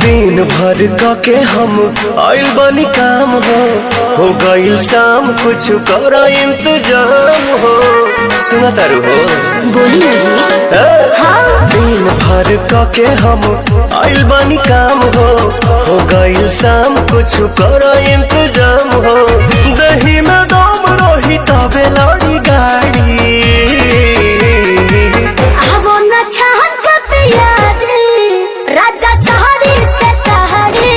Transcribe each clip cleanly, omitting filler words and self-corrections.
दिन भर के हम आइल बनी काम हो गईल शाम कुछ कर इंतजाम हो। सुना तारू हो बोली ना जी। हाँ। दिन भर के हम आइल बनी काम हो गईल शाम कुछ कर इंतजाम हो। दही में दम रही तबे लड़ी गाड़ी राजा सहारे से तहारे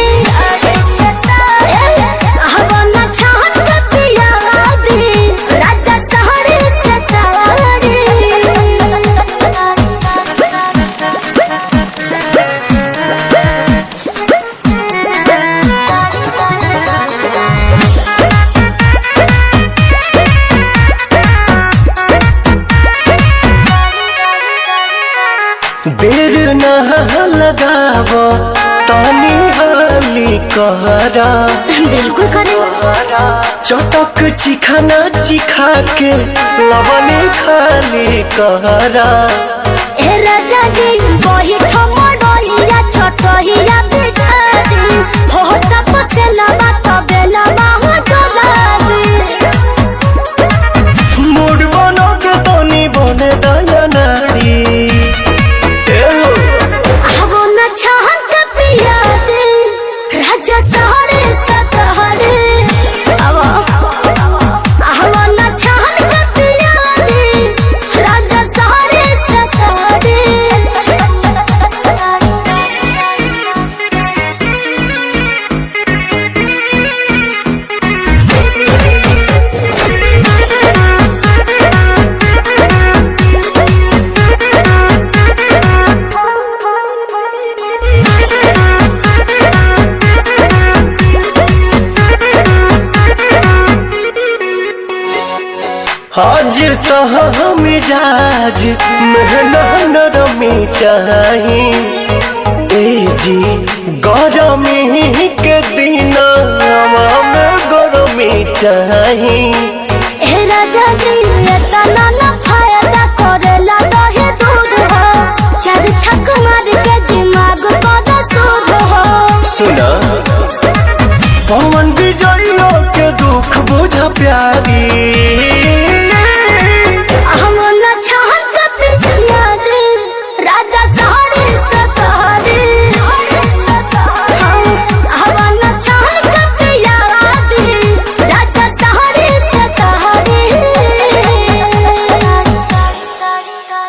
राजा सहारे से तहारे। देर न लगाव तानी हाली कहरा बिल्कुल करे। चटक चिखाना चिखा के लवने खाली कहरा। ए राजा जी वही ठमडोलिया छोटहिया बिछा दी हो तपसे लबा तबे लबा हो डोलाबी। मूड बनो के तनी बने दया नाड़ी राजा सहारे सतहरे राजा सहारे सतहरे। हाजिर तो मिजाज मेहनत नरमी चाही। ए जी गरमी के दिन में गरमी चाही। ए राजा जी तना ना फायदा करेला दहे दूध हो चार छक मार के दिमाग बड़ा सूद हो। सुना पवन विजय के दुख बुझा प्यारी